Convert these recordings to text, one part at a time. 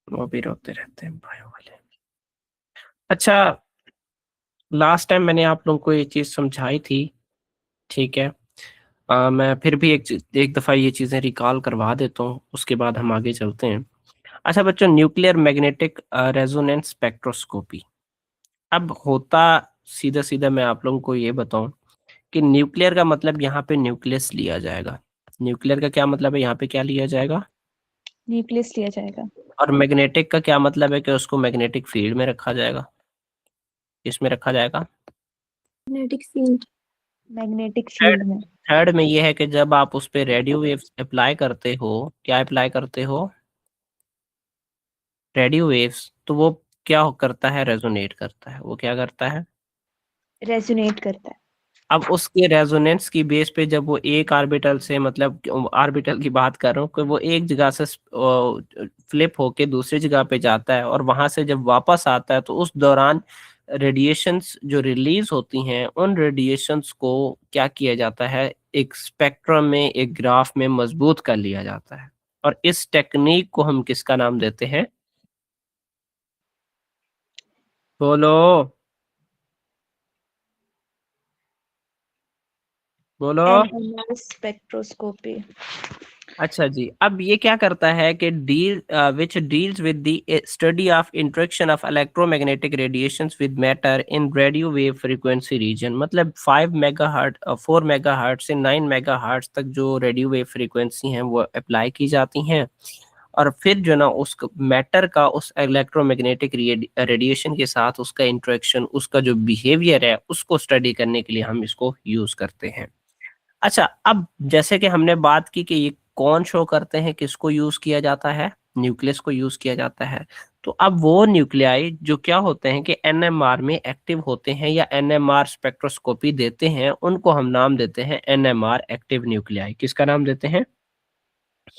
वो भी रोते रहते हैं बायो वाले। अच्छा, लास्ट टाइम मैंने आप लोगों को ये चीज समझाई थी, ठीक है। मैं फिर भी एक दफा ये चीजें रिकॉल करवा देता हूँ, उसके बाद हम आगे चलते हैं। अच्छा बच्चों, न्यूक्लियर मैग्नेटिक रेजोनेंस स्पेक्ट्रोस्कोपी। अब होता सीधा सीधा मैं आप लोगों को ये बताऊं कि न्यूक्लियर का मतलब यहाँ पे न्यूक्लियस लिया जाएगा। न्यूक्लियर का क्या मतलब है, यहाँ पे क्या लिया जाएगा? न्यूक्लियस लिया जाएगा। और मैग्नेटिक का क्या मतलब है कि उसको मैग्नेटिक फील्ड में रखा जाएगा। इसमें रखा जाएगा। Magnetic field. Magnetic third field में। थर्ड में ये है कि जब आप उस पे रेडियो वेव्स अप्लाई करते हो, क्या अप्लाई करते हो? रेडियो वेव्स, तो वो क्या करता है? रेजोनेट करता है। वो क्या करता है? रेजोनेट करता है। अब उसके रेजोनेंस की बेस पे जब वो एक ऑर्बिटल से, मतलब ऑर्बिटल की बात कर रहा हूँ, कि वो एक जगह से फ्लिप होके दूसरी जगह पे जाता है और वहां से जब वापस आता है, तो उस दौरान रेडिएशंस जो रिलीज होती हैं, उन रेडिएशंस को क्या किया जाता है? एक स्पेक्ट्रम में, एक ग्राफ में मजबूत कर लिया जाता है। और इस टेक्निक को हम किसका नाम देते हैं? बोलो, बोलो। NMR spectroscopy. अच्छा जी, अब ये क्या करता है कि which deals with the study of interaction of electromagnetic radiations with matter in radio wave frequency region. मतलब 4 मेगाहर्ट्ज से 9 मेगाहर्ट्ज तक जो रेडियो वेव फ्रीक्वेंसी हैं वो अप्लाई की जाती हैं। और फिर जो ना उस मैटर का उस इलेक्ट्रोमैग्नेटिक रेडिएशन के साथ उसका इंटरेक्शन, उसका जो बिहेवियर है, उसको स्टडी करने के लिए हम इसको यूज करते हैं। अच्छा, अब जैसे कि हमने बात की कि ये कौन शो करते हैं, किसको यूज किया जाता है? न्यूक्लियस को यूज किया जाता है। तो अब वो न्यूक्लियाई जो क्या होते हैं कि एनएमआर में एक्टिव होते हैं या एनएमआर स्पेक्ट्रोस्कोपी देते हैं, उनको हम नाम देते हैं एनएमआर एक्टिव न्यूक्लियाई। किसका नाम देते हैं?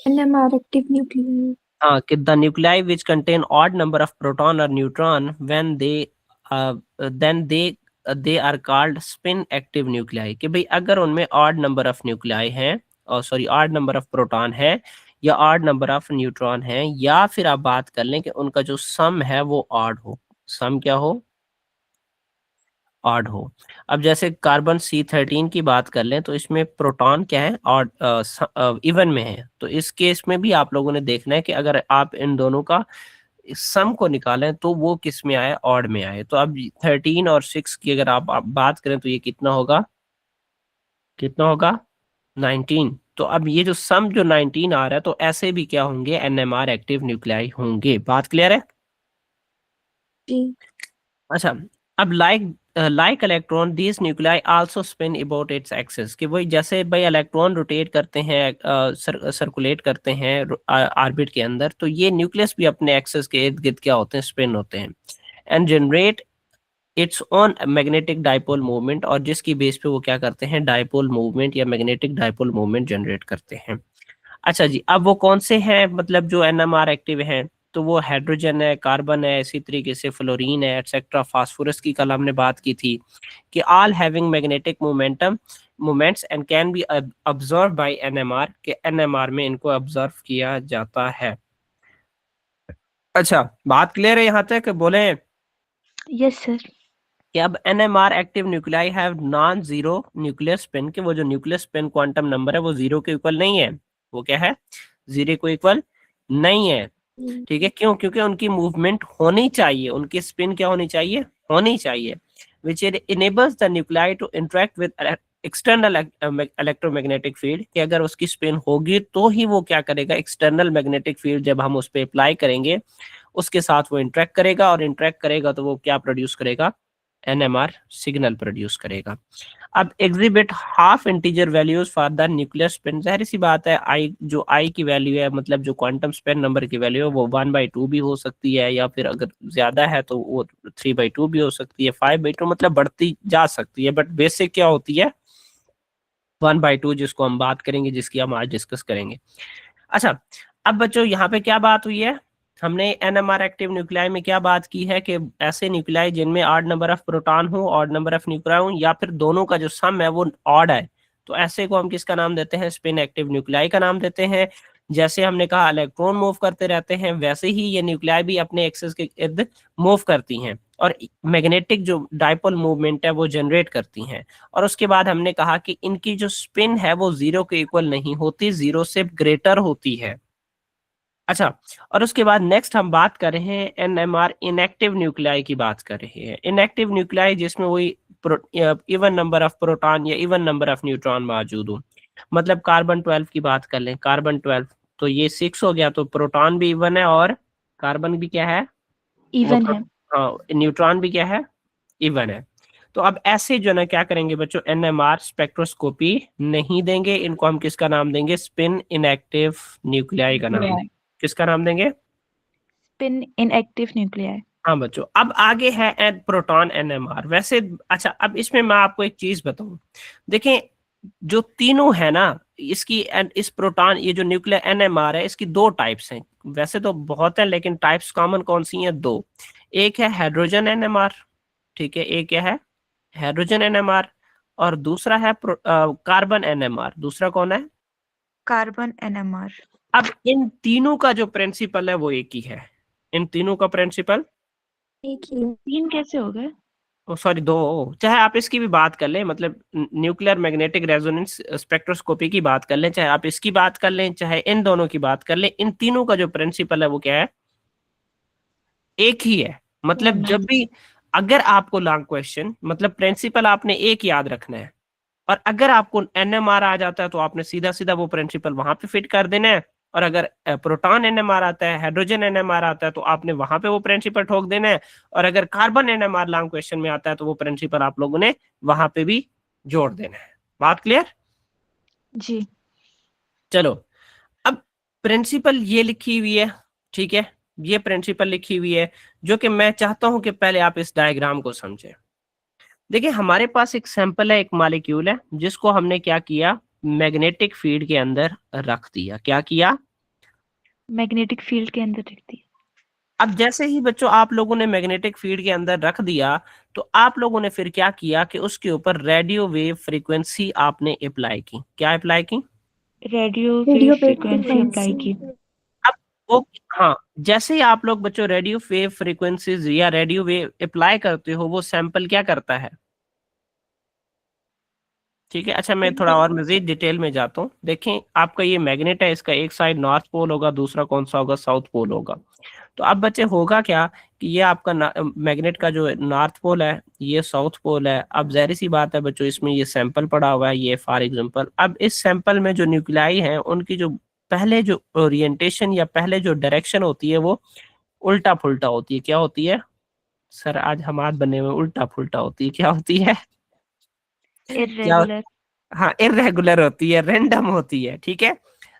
NMR active nuclear. हाँ, कि the nuclei which contain odd number of proton और neutron when they are called spin active nuclei. कि भाई अगर उनमें ऑड नंबर ऑफ न्यूक्लियाई हैं, और sorry odd number of proton है या ऑड नंबर ऑफ न्यूट्रॉन है, या फिर आप बात कर लें कि उनका जो सम है वो ऑड हो। सम क्या हो? ऑड हो। अब जैसे कार्बन C13 की बात कर लें, तो इसमें प्रोटॉन क्या है? ऑड, इवन में है। तो इस केस में भी आप लोगों ने देखना है कि अगर आप इन दोनों का सम को निकालें तो वो किस में आए? ऑड में आए। तो अब 13 और 6 की अगर आप बात करें तो ये कितना होगा? कितना होगा? 19। तो अब ये जो सम जो 19 आ रहा है, तो ऐसे भी क्या होंगे? एनएमआर एक्टिव न्यूक्लियाई होंगे। बात क्लियर है? जी। अच्छा, अब like electron these nuclei also spin about its axis. कि वही जैसे भाई इलेक्ट्रॉन रोटेट करते हैं, सर्कुलेट करते हैं ऑर्बिट के अंदर, तो ये न्यूक्लियस भी अपने एक्सिस के इर्द गिर्द क्या होते हैं? स्पिन होते हैं। And generate it's on magnetic dipole movement. और जिसकी बेस पे वो क्या करते हैं? डाइपोल मूवमेंट या मैग्नेटिक डाइपोल मूवमेंट जनरेट करते हैं। अच्छा जी, अब वो कौन से हैं, मतलब जो एनएमआर एक्टिव हैं? तो वो हाइड्रोजन है, कार्बन है, इसी तरीके से फ्लोरीन है, एटसेट्रा। फास्फोरस की कल हमने बात की थी कि all having magnetic moments and can be observe by NMR. के एनएमआर में इनको ऑब्जर्व किया जाता है। अच्छा, बात क्लियर है यहाँ तक? बोले यस सर। कि अब NMR active nuclei have non zero nuclear spin. के वो जो न्यूक्लियर स्पिन क्वांटम नंबर है वो जीरो के इक्वल नहीं है। वो क्या है? जीरो को इक्वल नहीं है। ठीक है, क्यों? क्योंकि उनकी मूवमेंट होनी चाहिए, उनकी स्पिन क्या होनी चाहिए? होनी चाहिए। Which enables the nuclei to interact with external electromagnetic field. कि अगर उसकी स्पिन होगी तो ही वो क्या करेगा? एक्सटर्नल मैग्नेटिक फील्ड जब हम उस पर अप्लाई करेंगे, उसके साथ वो इंटरेक्ट करेगा, और इंटरेक्ट करेगा तो वो क्या प्रोड्यूस करेगा? एनएमआर सिग्नल प्रोड्यूस करेगा। अब exhibit half integer values for the nuclear spin. जाहिर सी बात है, आई जो आई की वैल्यू है, मतलब जो क्वांटम स्पिन नंबर की वैल्यू है, वो 1/2 भी हो सकती है, या फिर अगर ज्यादा है तो वो 3/2 भी हो सकती है, 5/2, मतलब बढ़ती जा सकती है। बट बेसिक क्या होती है? 1/2, जिसको हम बात करेंगे, जिसकी हम आज डिस्कस करेंगे। अच्छा, अब बच्चों यहाँ पे क्या बात हुई है? हमने एनएमआर एक्टिव न्यूक्लियाई में क्या बात की है कि ऐसे न्यूक्लियाई जिनमें ऑड नंबर ऑफ प्रोटॉन हो, ऑड नंबर ऑफ न्यूक्लियाई हो, या फिर दोनों का जो सम है वो ऑड है, तो ऐसे को हम किसका नाम देते हैं? स्पिन एक्टिव न्यूक्लियाई का नाम देते हैं। जैसे हमने कहा इलेक्ट्रॉन मूव करते रहते हैं, वैसे ही ये न्यूक्लियाई भी अपने एक्सिस के इर्द मूव करती हैं और मैग्नेटिक जो डाइपोल मूवमेंट है वो जनरेट करती हैं। और उसके बाद हमने कहा कि इनकी जो स्पिन है वो 0 के इक्वल नहीं होती, 0 से ग्रेटर होती है। अच्छा, और उसके बाद नेक्स्ट हम बात कर रहे हैं एनएमआर इनएक्टिव न्यूक्लियाई की बात कर रहे हैं। इनएक्टिव न्यूक्लियाई जिसमें वही इवन नंबर ऑफ प्रोटॉन या इवन नंबर ऑफ न्यूट्रॉन मौजूद हो। मतलब कार्बन 12 की बात कर लें, कार्बन 12 तो ये 6 हो गया, तो प्रोटॉन भी इवन है और कार्बन भी क्या है, इवन है। हाँ न्यूट्रॉन भी क्या है, इवन है। तो अब ऐसे जो ना क्या करेंगे बच्चों, एनएमआर स्पेक्ट्रोस्कोपी नहीं देंगे, इनको हम किसका नाम देंगे, स्पिन इनएक्टिव न्यूक्लियाई का नाम देंगे। किसका नाम देंगे, स्पिन इनएक्टिव न्यूक्लियाई। हाँ बच्चों, अब आगे है प्रोटॉन एनएमआर। वैसे अच्छा, अब इसमें मैं आपको एक चीज बताऊं, देखें जो तीनों है ना, इसकी इस प्रोटॉन ये जो न्यूक्लियर एनएमआर है इसकी दो टाइप्स हैं। वैसे तो बहुत है लेकिन टाइप्स कॉमन कौन सी हैं, दो। एक है हाइड्रोजन एनएमआर, ठीक है, एक क्या है हाइड्रोजन एनएमआर, और दूसरा है कार्बन एनएमआर। दूसरा कौन है, कार्बन एनएमआर। अब इन तीनों का जो प्रिंसिपल है वो एक ही है। इन तीनों का प्रिंसिपल एक ही। तीन कैसे हो गए? सॉरी दो, चाहे आप इसकी भी बात कर लें, मतलब न्यूक्लियर मैग्नेटिक रेजोनेंस स्पेक्ट्रोस्कोपी की बात कर लें, चाहे आप इसकी बात कर लें, चाहे इन दोनों की बात कर लें, इन तीनों का जो प्रिंसिपल है वो क्या है, एक ही है। मतलब जब भी अगर आपको लॉन्ग क्वेश्चन, मतलब प्रिंसिपल आपने एक याद रखना है, और अगर आपको एनएमआर आ जाता है तो आपने सीधा सीधा वो प्रिंसिपल वहां पे फिट कर देना है, और अगर प्रोटॉन एनएमआर आता है, हाइड्रोजन एनएमआर आता है, तो आपने वहां पे वो प्रिंसिपल ठोक देना है, और अगर कार्बन एनएमआर लॉन्ग क्वेश्चन में आता है तो वो प्रिंसिपल आप लोगों ने वहां पे भी जोड़ देना है। बात क्लियर? जी। चलो, अब प्रिंसिपल ये लिखी हुई है, ठीक है, ये प्रिंसिपल लिखी हुई है, जो कि मैं चाहता हूं कि पहले आप इस डायग्राम को समझें। देखिए हमारे पास एक सैंपल है, एक मॉलिक्यूल है, जिसको हमने क्या किया, मैग्नेटिक फील्ड के अंदर रख दिया। क्या किया, मैग्नेटिक फील्ड के अंदर रख दिया। अब जैसे ही बच्चों आप लोगों ने मैग्नेटिक फील्ड के अंदर रख दिया, तो आप लोगों ने फिर क्या किया कि उसके ऊपर रेडियो वेव फ्रीक्वेंसी आपने अप्लाई की। क्या अप्लाई की, रेडियो वेव फ्रीक्वेंसी अप्लाई की। अब वो, हाँ, जैसे ही आप लोग बच्चों रेडियो वेव फ्रीक्वेंसीज या रेडियो वेव अप्लाई करते हो, वो सैंपल क्या करता है, ठीक है। अच्छा, मैं थोड़ा और मजीद डिटेल में जाता हूँ। देखें आपका ये मैग्नेट है, इसका एक साइड नॉर्थ पोल होगा, दूसरा कौन सा होगा, साउथ पोल होगा। तो अब बच्चे होगा क्या कि ये आपका मैग्नेट का जो नॉर्थ पोल है, ये साउथ पोल है। अब जाहिर सी बात है बच्चों, इसमें ये सैंपल पड़ा हुआ है, ये फॉर एग्जांपल। अब इस सैंपल में जो न्यूक्लियाई हैं उनकी जो पहले जो ओरिएंटेशन या पहले जो डायरेक्शन होती है वो उल्टा फुल्टा होती है। क्या होती है सर, आज हम हाथ बने हुए, उल्टा फुल्टा होती है। क्या होती है, क्या, इर्रेगुलर। हाँ इरेगुलर होती है, रैंडम होती है, ठीक है।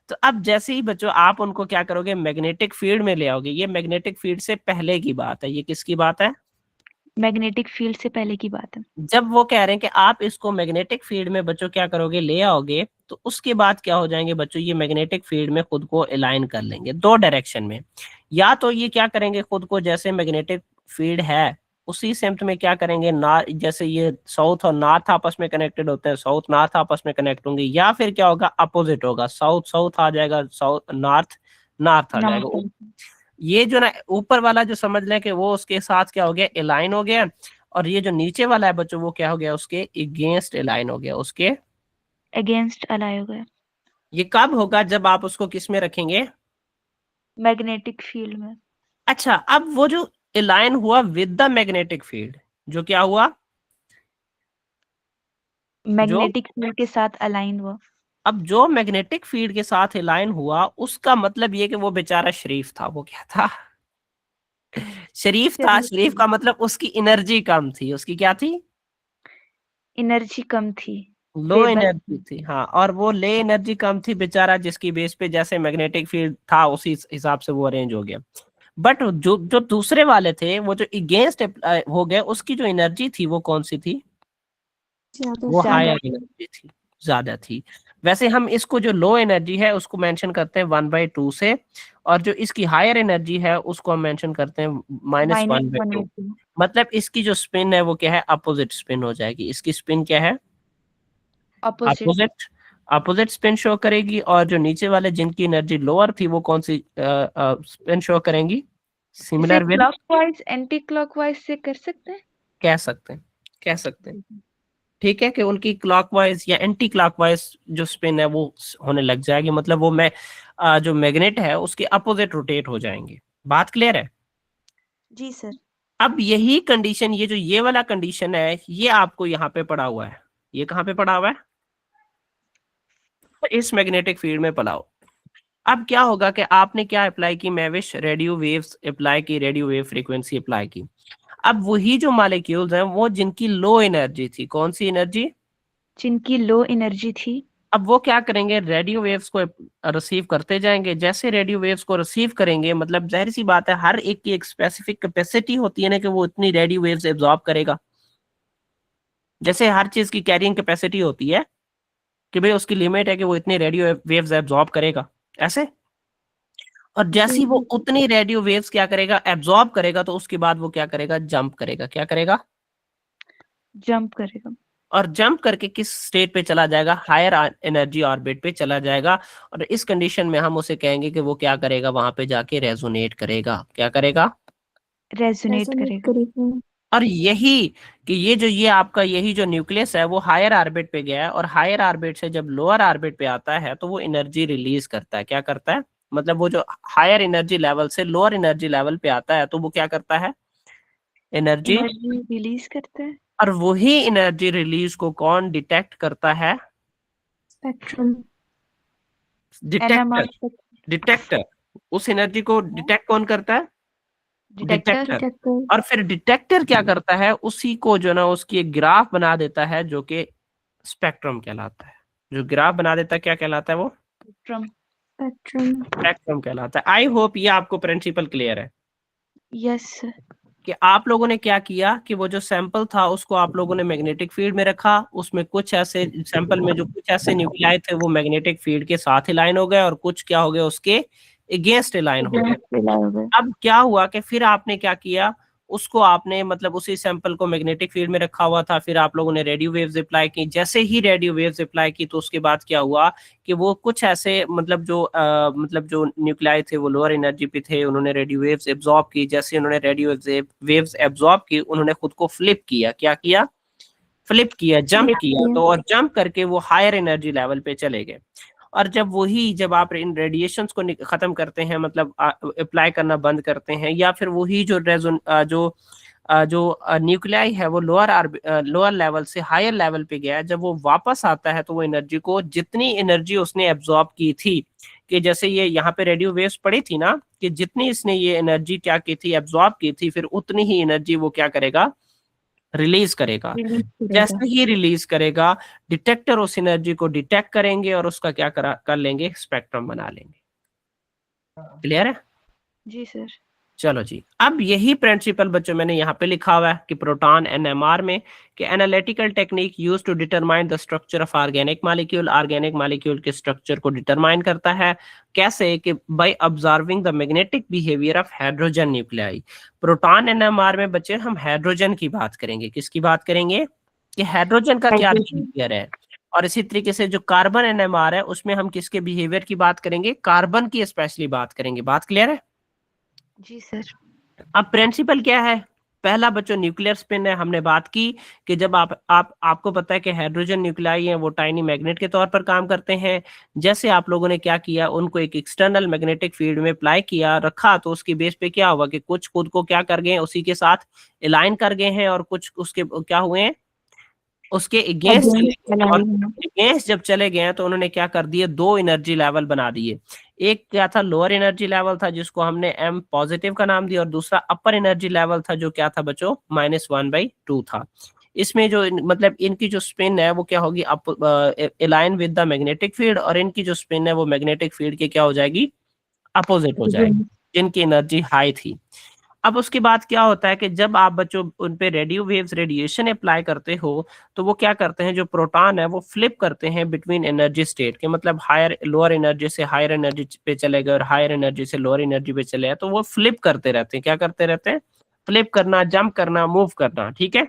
तो अब जैसे ही बच्चों आप उनको क्या करोगे, मैग्नेटिक फील्ड में ले आओगे। ये मैग्नेटिक फील्ड से पहले की बात है, ये किसकी बात है, मैग्नेटिक फील्ड से पहले की बात है। जब वो कह रहे हैं कि आप इसको मैग्नेटिक फील्ड में बच्चों क्या करोगे, ले आओगे, तो उसके बाद क्या हो जाएंगे बच्चों, ये मैग्नेटिक फील्ड में खुद को अलाइन कर लेंगे दो डायरेक्शन में। या तो ये क्या करेंगे, खुद को जैसे मैग्नेटिक फील्ड है उसी सिम्ट में क्या करेंगे, जैसे ये साउथ और नॉर्थ आपस में कनेक्टेड होते हैं, साउथ नॉर्थ आपस में कनेक्ट होंगे। या फिर क्या होगा, अपोजिट होगा, साउथ साउथ आ जाएगा, साउथ नॉर्थ नॉर्थ आ जाएगा। ये जो ना ऊपर वाला जो समझ लें कि वो उसके साथ क्या हो गया, अलाइन हो गया, और ये जो नीचे वाला है बच्चों वो क्या हो गया, उसके अगेंस्ट अलाइन हो गया, उसके अगेंस्ट अलाइन हो गया। ये कब होगा, जब आप उसको किस में रखेंगे, मैग्नेटिक फील्ड में। अच्छा, अब वो जो अलाइन हुआ विद द मैग्नेटिक फील्ड, जो क्या हुआ, जो मैग्नेटिक फील्ड के साथ अलाइन हुआ। अब जो मैग्नेटिक फील्ड के साथ अलाइन हुआ, उसका मतलब ये कि वो बेचारा शरीफ था। वो क्या था, शरीफ था। शरीफ का मतलब उसकी एनर्जी कम थी। उसकी क्या थी, एनर्जी कम थी। लो एनर्जी थी, हाँ। और वो ले एनर्जी कम थी बेचारा, जिसकी बेस पे जैसे मैग्नेटिक फील्ड था उसी हिसाब से वो अरेंज हो गया। बट जो जो दूसरे वाले थे, वो जो अगेंस्ट हो गए, उसकी जो एनर्जी थी वो कौन सी थी, वो हायर एनर्जी थी, ज्यादा थी। वैसे हम इसको जो लो एनर्जी है उसको मेंशन करते हैं 1/2 से, और जो इसकी हायर एनर्जी है उसको हम मेंशन करते हैं -1/2। मतलब इसकी जो स्पिन है वो क्या है, अपोजिट स्पिन हो जाएगी। इसकी स्पिन क्या है, opposite. Opposite. Opposite spin show करेगी, और जो नीचे वाले जिनकी एनर्जी लोअर थी वो कौन सी स्पिन शो करेंगी? इसे similar with, clockwise anti clockwise से कर सकते हैं। कह सकते हैं, कह सकते हैं, ठीक है, कि उनकी क्लॉकवाइज या एंटी क्लॉकवाइज जो स्पिन है वो होने लग जाएगी, मतलब वो जो मैग्नेट है उसके अपोजिट रोटेट हो जाएंगे। बात क्लियर है? जी सर। अब यही कंडीशन, ये जो ये वाला कंडीशन है, ये आपको यहाँ पे पड़ा हुआ है। ये कहाँ पे पड़ा हुआ है? इस मैग्नेटिक फील्ड में पड़ा हुआ। अब क्या होगा कि आपने क्या अप्लाई की, मैविश रेडियो वेव्स अप्लाई की, रेडियो वेव फ्रीक्वेंसी अप्लाई की। अब वही जो मॉलिक्यूल्स हैं वो जिनकी लो एनर्जी थी, कौन सी एनर्जी? जिनकी लो एनर्जी थी, अब वो क्या करेंगे, रेडियो वेव्स को रिसीव करते जाएंगे। जैसे रेडियो वेव्स को रिसीव करेंगे, मतलब जाहिर सी बात है हर एक की एक स्पेसिफिक कैपेसिटी होती है ना, कि वो इतनी रेडियो वेव्स एब्जॉर्ब करेगा। जैसे हर चीज की कैरिंग कैपेसिटी होती है कि भाई उसकी लिमिट है कि वो इतनी रेडियो वेव्स एब्जॉर्ब करेगा, ऐसे। और जैसे ही वो उतनी रेडियो वेव्स क्या करेगा, एब्जॉर्ब करेगा, तो उसके बाद वो क्या करेगा, जंप करेगा। क्या करेगा? जंप करेगा। और जंप करके किस स्टेट पे चला जाएगा? हायर एनर्जी ऑर्बिट पे चला जाएगा। और इस कंडीशन में हम उसे कहेंगे कि वो क्या करेगा, वहां पे जाके रेजोनेट करेगा। क्या करेगा? रेजोनेट करेगा। और यही कि ये आपका यही जो न्यूक्लियस है वो हायर ऑर्बिट पे गया है, और हायर ऑर्बिट से जब लोअर ऑर्बिट पे आता है तो वो एनर्जी रिलीज करता है। क्या करता है? मतलब वो जो हायर एनर्जी लेवल से लोअर एनर्जी लेवल पे आता है तो वो क्या करता है, एनर्जी। एनर्जी रिलीज करता है। और वही एनर्जी रिलीज को कौन डिटेक्ट करता है? स्पेक्ट्रम। डिटेक्टर। NMR detector. उस एनर्जी को डिटेक्ट कौन करता है? डिटेक्टर। डिटेक्टर। और फिर डिटेक्टर क्या करता है, उसी को जो ना उसकी एक ग्राफ बना देता है जो कि स्पेक्ट्रम कहलाता है। जो ग्राफ बना देता है क्या कहलाता है वो? स्पेक्ट्रम। स्पेक्ट्रम कहलाता है। आई होप ये आपको प्रिंसिपल क्लियर है यस सर। कि आप लोगों ने क्या किया कि वो जो सैंपल था उसको आप लोगों ने मैग्नेटिक फील्ड में रखा। उसमें कुछ ऐसे सैंपल में जो कुछ ऐसे न्यूक्लियाई थे वो मैग्नेटिक फील्ड के साथ अलाइन हो गए, और कुछ क्या हो गए, उसके अगेंस्ट अलाइन हो गए। अब क्या हुआ कि फिर आपने क्या किया, उसको आपने मतलब उसी सैंपल को मैग्नेटिक फील्ड में रखा हुआ था, फिर आप लोगों ने रेडियो वेव्स अप्लाई की। जैसे ही रेडियो वेव्स अप्लाई की तो उसके बाद क्या हुआ कि वो कुछ ऐसे मतलब जो न्यूक्लियाई थे वो लोअर एनर्जी पे थे, उन्होंने रेडियो वेव्स एब्जॉर्ब की। जैसे उन्होंने रेडियो वेव्स एब्जॉर्ब की, उन्होंने खुद को फ्लिप किया। क्या किया? फ्लिप किया, जंप किया। तो और जंप करके वो हायर एनर्जी लेवल पे चले गए। और जब आप इन रेडिएशंस को खत्म करते हैं, मतलब अप्लाई करना बंद करते हैं, या फिर वही जो न्यूक्लियाई है वो लोअर लेवल से हायर लेवल पे गया, जब वो वापस आता है तो वो एनर्जी को, जितनी एनर्जी उसने एब्जॉर्ब की थी, कि जैसे ये यहाँ पे रेडियो वेव्स पड़ी थी ना, कि जितनी इसने ये एनर्जी क्या की थी, एब्जॉर्ब की थी, फिर उतनी ही एनर्जी वो क्या करेगा, रिलीज करेगा। जैसे ही रिलीज करेगा, डिटेक्टर उस एनर्जी को डिटेक्ट करेंगे और उसका क्या कर लेंगे, स्पेक्ट्रम बना लेंगे। क्लियर है? जी सर। चलो जी, अब यही प्रिंसिपल बच्चों मैंने यहाँ पे लिखा हुआ है कि प्रोटॉन एनएमआर में, कि analytical technique use to determine the structure of organic molecule. Organic molecule के स्ट्रक्चर को डिटरमाइन करता है कैसे, कि by observing the magnetic behaviour of hydrogen nuclei. Proton NMR में बच्चे हम हाइड्रोजन की बात करेंगे। किसकी बात करेंगे? कि हाइड्रोजन का क्या बिहेवियर है। और इसी तरीके से जो कार्बन एनएमआर है उसमें हम किसके बिहेवियर की बात करेंगे, कार्बन की स्पेशली बात करेंगे। बात क्लियर है? जी सर। अब प्रिंसिपल क्या है? पहला बच्चों न्यूक्लियर स्पिन है, हमने बात की कि जब आपको पता है कि हाइड्रोजन न्यूक्लियाई हैं वो टाइनी मैग्नेट के तौर पर काम करते हैं। जैसे आप लोगों ने क्या किया, उनको एक एक्सटर्नल मैग्नेटिक फील्ड में अप्लाई किया, रखा, तो उसकी बेस पे क्या हुआ कि कुछ खुद को क्या कर गए, उसी के साथ अलाइन कर गए हैं, और कुछ उसके क्या हुए हैं, उसके अगेंस्ट चले गए। और अगेंस्ट जब चले गए हैं तो उन्होंने क्या कर दिए, दो एनर्जी लेवल बना दिए। एक क्या था, लोअर एनर्जी लेवल था जिसको हमने एम पॉजिटिव का नाम दिया, और दूसरा अपर एनर्जी लेवल था जो क्या था बच्चों, -1/2 था। इसमें जो मतलब इनकी जो स्पिन है वो क्या होगी, align with the magnetic field, और इनकी जो स्पिन है वो मैग्नेटिक फील्ड की क्या हो जाएगी, अपोजिट हो जाएगी, जिनकी एनर्जी हाई थी। अब उसके बाद क्या होता है कि जब आप बच्चों उन पे रेडियो वेव्स रेडिएशन अप्लाई करते हो तो वो क्या करते हैं, जो प्रोटॉन है वो फ्लिप करते हैं बिटवीन एनर्जी स्टेट के, मतलब हायर लोअर एनर्जी से हायर एनर्जी पे चले गए और हायर एनर्जी से लोअर एनर्जी पे चले गए, तो वो फ्लिप करते रहते हैं। क्या करते रहते हैं? फ्लिप करना, जंप करना, मूव करना। ठीक है?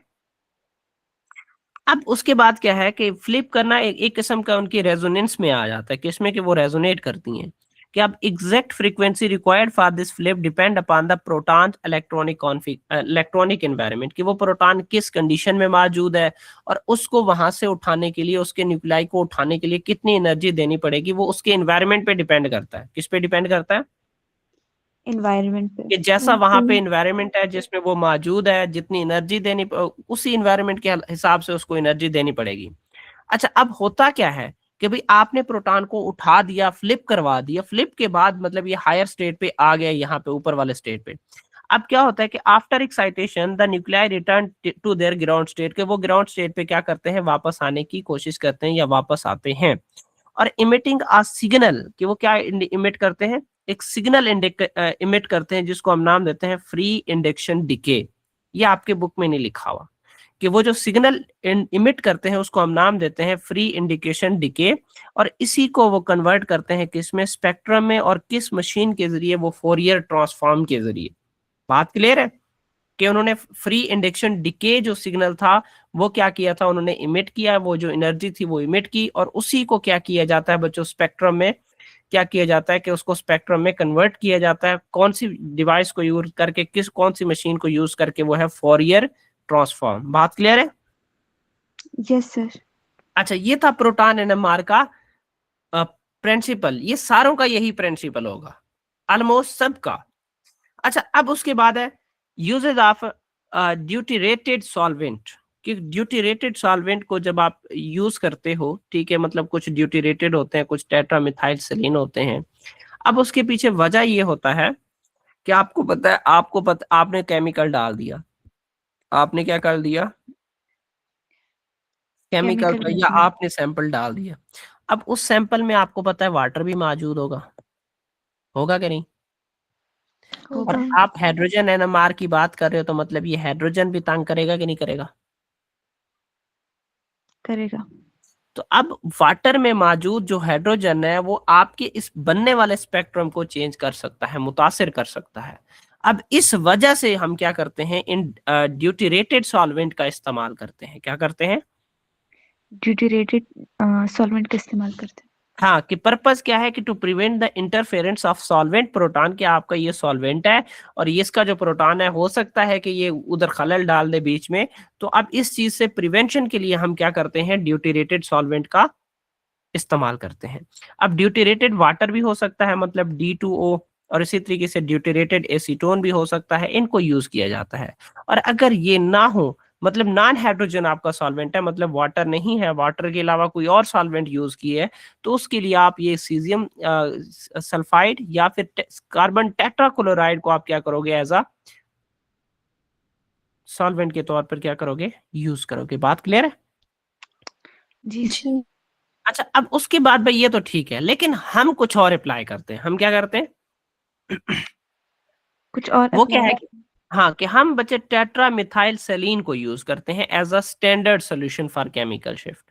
अब उसके बाद क्या है कि फ्लिप करना एक किस्म का उनकी रेजोनेंस में आ जाता है, किसमें कि वो रेजोनेट करती हैं कि अब exact frequency required for this flip depend upon the proton electronic environment, कि वो प्रोटॉन किस कंडीशन में मौजूद है और उसको वहां से उठाने के लिए, उसके न्यूक्लियाई को उठाने के लिए कितनी एनर्जी देनी पड़ेगी, वो उसके एनवायरनमेंट पे डिपेंड करता है। किस पे डिपेंड करता है? एनवायरनमेंट पे। कि जैसा वहां पे एनवायरनमेंट है जिसमें वो मौजूद है, जितनी एनर्जी देनी उसी एनवायरनमेंट के हिसाब से उसको एनर्जी देनी पड़ेगी। अच्छा, अब होता क्या है कि भाई आपने प्रोटॉन को उठा दिया, फ्लिप करवा दिया, फ्लिप के बाद मतलब ये हायर स्टेट पे आ गया, यहाँ पे ऊपर वाले स्टेट पे। अब क्या होता है कि after excitation the nuclei return to their ground state, के वो ग्राउंड स्टेट पे क्या करते हैं, वापस आने की कोशिश करते हैं या वापस आते हैं। और इमिटिंग अ सिग्नल, कि वो क्या इमिट करते हैं, एक सिग्नल इमिट करते हैं जिसको हम नाम देते हैं फ्री इंडक्शन डिके। ये आपके बुक में नहीं लिखा हुआ कि वो जो सिग्नल इमिट करते हैं उसको हम नाम देते हैं फ्री इंडिकेशन डिके, और इसी को वो कन्वर्ट करते हैं किस में, स्पेक्ट्रम में, और किस मशीन के जरिए, वो फोरियर ट्रांसफॉर्म के जरिए। बात क्लियर है कि उन्होंने फ्री इंडक्शन डिके जो सिग्नल था वो क्या किया था, उन्होंने इमिट किया, वो जो एनर्जी थी वो इमिट की, और उसी को क्या किया जाता है बच्चों, स्पेक्ट्रम में क्या किया जाता है कि उसको स्पेक्ट्रम में कन्वर्ट किया जाता है। कौन सी डिवाइस को यूज करके, कौन सी मशीन को यूज करके, वो है फोरियर ट्रांसफॉर्म। बात क्लियर है? Yes sir. अच्छा, ये था प्रोटॉन एनएमआर का प्रिंसिपल। ये सारों का यही प्रिंसिपल होगा, ऑलमोस्ट सबका। अच्छा, अब उसके बाद है यूजेज ऑफ ड्यूटीरेटेड सॉल्वेंट, कि ड्यूटीरेटेड सॉल्वेंट को जब आप यूज करते हो, ठीक है, मतलब कुछ ड्यूटीरेटेड होते हैं, कुछ टेट्रामिथाइल सेलीन होते हैं। अब उसके पीछे वजह ये होता है कि आपको पता आपने केमिकल डाल दिया, आपने क्या कर दिया, केमिकल केमिकल का, डाल या दिया। आपने सैंपल डाल दिया। अब उस सैंपल में आपको पता है वाटर भी मौजूद होगा, होगा कि नहीं? और होगा। आप हाइड्रोजन एनएमआर की बात कर रहे हो, तो मतलब ये हाइड्रोजन भी तंग करेगा कि नहीं करेगा? करेगा। तो अब वाटर में मौजूद जो हाइड्रोजन है वो आपके इस बनने वाले स्पेक्ट्रम को चेंज कर सकता है, मुतासिर कर सकता है। अब इस वजह से हम क्या करते हैं, इन ड्यूटीरेटेड सॉल्वेंट का इस्तेमाल करते हैं। क्या करते हैं? ड्यूटीरेटेड सॉल्वेंट का इस्तेमाल करते हैं। हाँ, कि पर्पस क्या है कि to prevent the interference of solvent proton, कि आपका ये सॉल्वेंट है और ये इसका जो प्रोटॉन है हो सकता है कि ये उधर खलल डाल दे बीच में। तो अब इस चीज से प्रिवेंशन के लिए हम क्या करते हैं, ड्यूटीरेटेड सॉल्वेंट का इस्तेमाल करते हैं। अब ड्यूटीरेटेड वाटर भी हो सकता है, मतलब D2O, और इसी तरीके से ड्यूटीरेटेड एसीटोन भी हो सकता है, इनको यूज किया जाता है। और अगर ये ना हो, मतलब नॉन हाइड्रोजन आपका सॉल्वेंट है, मतलब वाटर नहीं है, वाटर के अलावा कोई और सॉल्वेंट यूज किए है, तो उसके लिए आप ये सीजियम सल्फाइड या फिर कार्बन टेट्राक्लोराइड को आप क्या करोगे, एज अ सॉल्वेंट के तौर पर क्या करोगे, यूज करोगे। बात क्लियर है? जी सर। अच्छा, अब उसके बाद भाई ये तो ठीक है, लेकिन हम कुछ और अप्लाई करते हैं। हम क्या करते हैं? कुछ और वो क्या अप्लाई है कर। कि हाँ, कि हम बच्चे टेट्रा मिथाइल सेलीन को यूज करते हैं as a standard solution for chemical shift.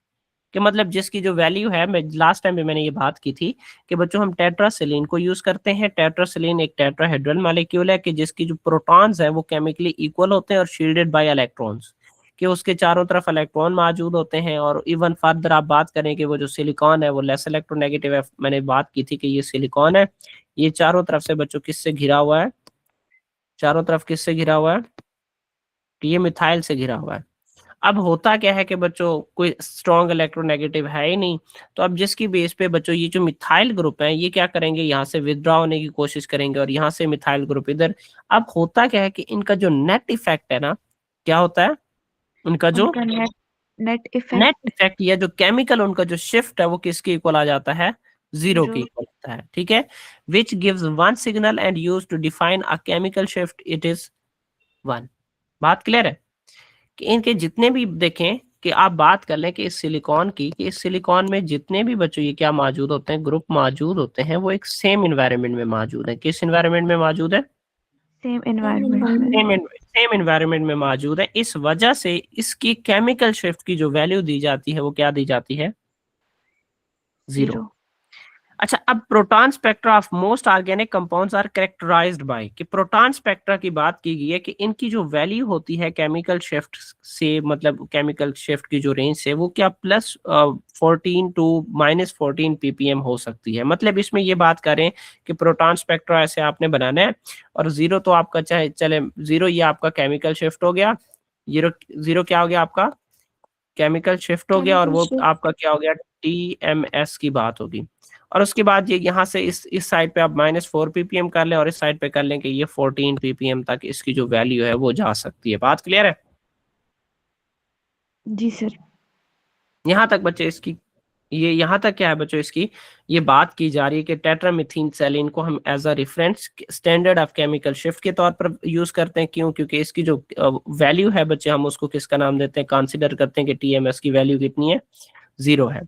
कि मतलब जिसकी जो वैल्यू है, मैं लास्ट टाइम भी मैंने ये बात की थी कि बच्चों हम टेट्रासेलीन को यूज करते हैं। टेट्रासेलीन एक टेट्राहेड्रल मॉलिक्यूल है कि जिसकी जो प्रोटॉन्स है वो केमिकली इक्वल होते हैं और शील्डेड बाय इलेक्ट्रॉन्स, कि उसके चारों तरफ इलेक्ट्रॉन मौजूद होते हैं। और इवन फर्दर आप बात करें कि वो जो सिलिकॉन है वो लेस इलेक्ट्रोनेगेटिव है। मैंने बात की थी कि ये सिलिकॉन है, ये चारों तरफ से बच्चों किससे घिरा हुआ है, चारों तरफ किससे घिरा हुआ है, कि ये मिथाइल से घिरा हुआ है। अब होता क्या है कि बच्चों कोई स्ट्रॉन्ग इलेक्ट्रोनेगेटिव है ही नहीं, तो अब जिसकी बेस पे बच्चों ये जो मिथाइल ग्रुप है ये क्या करेंगे, यहाँ से विथड्रॉ होने की कोशिश करेंगे, और यहाँ से मिथाइल ग्रुप इधर। अब होता क्या है कि इनका जो नेट इफेक्ट है ना, क्या होता है, उनका जो उनका net net net effect effect या जो केमिकल उनका जो शिफ्ट है वो किसके इक्वल आ जाता है, जीरो के जीरो। इक्वल होता है। ठीक है, which gives one signal and use to define a chemical shift, it is one. बात क्लियर है? कि इनके जितने भी देखें, कि आप बात कर लें कि इस सिलिकॉन की, कि इस सिलिकॉन में जितने भी बच्चों ये क्या मौजूद होते हैं, ग्रुप मौजूद होते हैं, वो एक सेम इन्वायरमेंट में मौजूद है। किस इन्वायरमेंट में मौजूद है? सेम एनवायरनमेंट में। सेम इन्वायरमेंट में मौजूद है। इस वजह से इसकी केमिकल शिफ्ट की जो वैल्यू दी जाती है वो क्या दी जाती है, जीरो। जीरो। अच्छा, अब proton spectra of most organic compounds are characterised by, कि प्रोटॉन स्पेक्ट्रा की बात की गई है कि इनकी जो वैल्यू होती है केमिकल शिफ्ट से, मतलब केमिकल शिफ्ट की जो रेंज से, वो क्या +14 टू -14 ppm हो सकती है। मतलब इसमें ये बात करें कि प्रोटॉन स्पेक्ट्रा ऐसे आपने बनाना है, और जीरो तो आपका चाहे चले, जीरो ये आपका केमिकल शिफ्ट हो गया, जीरो जीरो क्या हो गया आपका केमिकल शिफ्ट हो गया, और केमिकल वो शिफ्ट। आपका क्या हो गया TMS की बात होगी। और उसके बाद ये यहाँ से इस साइड पे आप -4 ppm कर लें, और इस साइड पे कर लें कि ये 14 ppm तक इसकी जो वैल्यू है वो जा सकती है। बात क्लियर है? जी सर। यहाँ तक बच्चे इसकी, ये यहाँ तक क्या है बच्चों, इसकी ये बात की जा रही है कि टेट्रामिथीन सेलिन को हम as a reference standard of chemical shift के तौर पर यूज करते हैं। क्यों? क्योंकि इसकी जो वैल्यू है बच्चे, हम उसको किसका नाम देते हैं, कंसीडर करते हैं कि TMS की वैल्यू कितनी है, 0 है।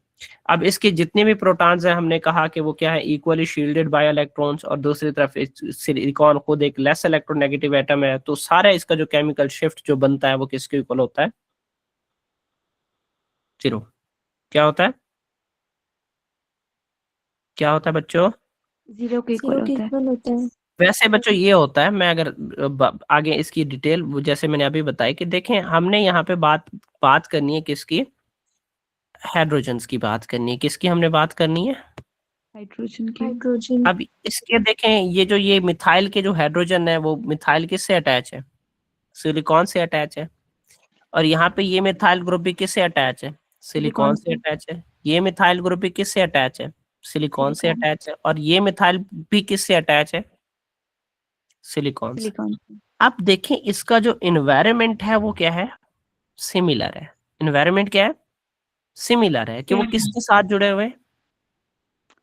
अब इसके जितने भी प्रोटॉन्स हैं, हमने कहा कि वो क्या है, इक्वली शील्डेड बाय इलेक्ट्रॉन्स, और दूसरी तरफ सिलिकॉन खुद एक लेस इलेक्ट्रोनेगेटिव एटम है, तो सारा इसका जो केमिकल शिफ्ट जो बनता है वो किसके इक्वल होता है, 0। क्या होता है, क्या होता है बच्चों? 0 के इक्वल जीरो के होता है। इक्वल होता है। वैसे बच्चों ये होता है, मैं अगर आगे इसकी डिटेल जैसे मैंने अभी बताई कि देखें, हमने यहाँ पे बात करनी है किसकी, हाइड्रोजन्स की बात करनी है। किसकी हमने बात करनी है? हाइड्रोजन की। हाइड्रोजन। अब इसके देखें, ये मिथाइल के जो हाइड्रोजन है वो मिथाइल किससे अटैच है, सिलिकॉन से अटैच है। और यहाँ पे ये मिथाइल ग्रुप भी किससे अटैच है, सिलिकॉन सिलिकॉन से अटैच है। ये मिथाइल ग्रुप भी किससे अटैच है, सिलिकॉन से सिलिकॉन। अटैच है। और ये मिथाइल भी किससे अटैच है, सिलिकॉन से। सिलिकॉन। अब देखें इसका जो इन्वायरमेंट है वो क्या है, सिमिलर है। इन्वायरमेंट क्या है, सिमिलर है, कि वो किसके साथ जुड़े हुए हैं,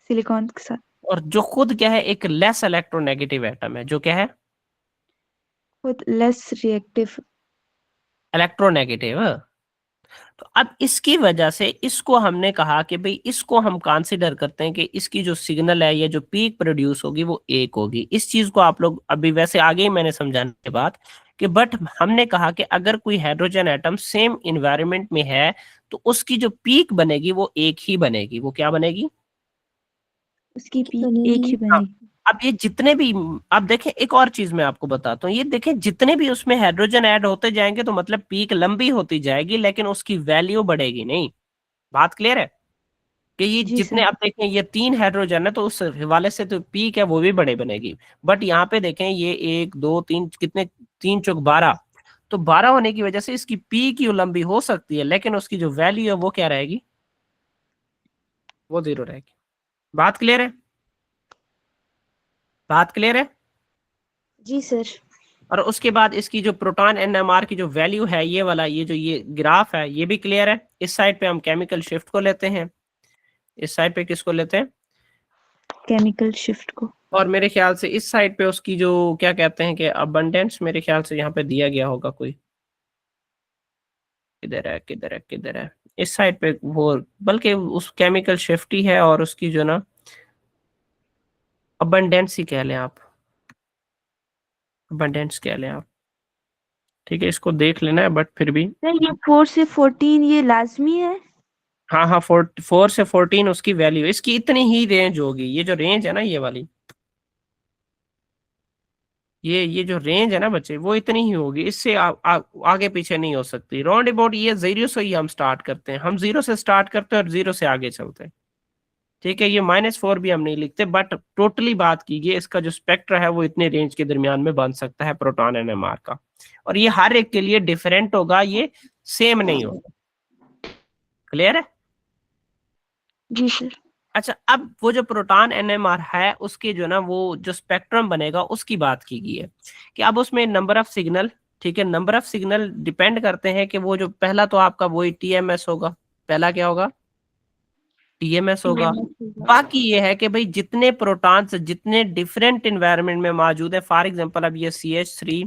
सिलिकॉन के साथ। और जो खुद क्या है, एक लेस इलेक्ट्रोनेगेटिव एटम है, जो क्या है, विद लेस रिएक्टिव। इलेक्ट्रोनेगेटिव। तो अब इसकी वजह से इसको हमने कहा कि भाई इसको हम कंसीडर करते हैं कि इसकी जो सिग्नल है या जो पीक प्रोड्यूस होगी वो 1 होगी। इस चीज को आप लोग अभी वैसे आगे ही मैंने समझाने के बाद कि बट हमने कहा कि अगर कोई हाइड्रोजन एटम सेम इन्वायरमेंट में है तो उसकी जो पीक बनेगी वो 1 ही बनेगी। वो क्या बनेगी, उसकी पीक बनेगी। एक ही हाँ। बनेगी। अब ये जितने भी, अब देखें एक और चीज मैं आपको बताता हूँ, ये देखें जितने भी उसमें हाइड्रोजन ऐड होते जाएंगे तो मतलब पीक लंबी होती जाएगी, लेकिन उसकी वैल्यू बढ़ेगी नहीं। बात क्लियर है? कि ये जी जितने, सर। अब देखें ये 3 हाइड्रोजन है तो उस हवाले से तो पीक है वो भी बड़े बनेगी। बट यहाँ पे देखें ये 1 2 3 कितने, 3 चौक 12, तो 12 होने की वजह से इसकी पीक ही लंबी हो सकती है, लेकिन उसकी जो वैल्यू है वो क्या रहेगी, वो 0 रहेगी। बात क्लियर है? बात क्लियर है? जी सर। और उसके बाद इसकी जो प्रोटॉन NMR की जो वैल्यू है, ये वाला ये ग्राफ है ये भी क्लियर है। इस साइड पे हम केमिकल शिफ्ट को लेते हैं, इस साइड पे किसको लेते हैं, केमिकल शिफ्ट को। और मेरे ख्याल से इस साइड पे उसकी जो क्या कहते हैं कि अबंडेंस, मेरे ख्याल से यहाँ पे दिया गया होगा कोई, किधर है किधर है किधर है, इस साइड पे वो, बल्कि उस केमिकल शिफ्ट ही है, और उसकी जो ना अबंडेंस ही कह लें आप, अबंडेंस कह लें आप, ठीक है इसको देख लेना है, बट फिर भी सर ये 4 से 14 ये लाजमी है। हाँ हाँ 4 से 14 उसकी वैल्यू, इसकी इतनी ही रेंज होगी। ये जो रेंज है ना, ये वाली, ये जो रेंज है ना बच्चे, वो इतनी ही होगी, इससे आगे पीछे नहीं हो सकती। राउंड अबाउट ये 0 से ही हम स्टार्ट करते हैं, हम 0 से स्टार्ट करते हैं और 0 से आगे चलते हैं। ठीक है, ये -4 भी हम नहीं लिखते, बट टोटली बात कीजिए इसका जो स्पेक्ट्रा है वो इतने रेंज के दरमियान में बन सकता है प्रोटॉन NMR का, और ये हर एक के लिए डिफरेंट होगा, ये सेम नहीं होगा। क्लियर है? जी सर। अच्छा, अब वो जो प्रोटॉन NMR है उसके जो ना वो जो स्पेक्ट्रम बनेगा उसकी बात की गई है कि अब उसमें नंबर ऑफ सिग्नल, ठीक है, नंबर ऑफ सिग्नल डिपेंड करते हैं कि वो जो पहला तो आपका वही TMS होगा, पहला क्या होगा, TMS होगा। बाकी ये है कि भाई जितने प्रोटॉन्स जितने डिफरेंट इन्वायरमेंट में मौजूद है, फॉर एग्जांपल अब ये CH3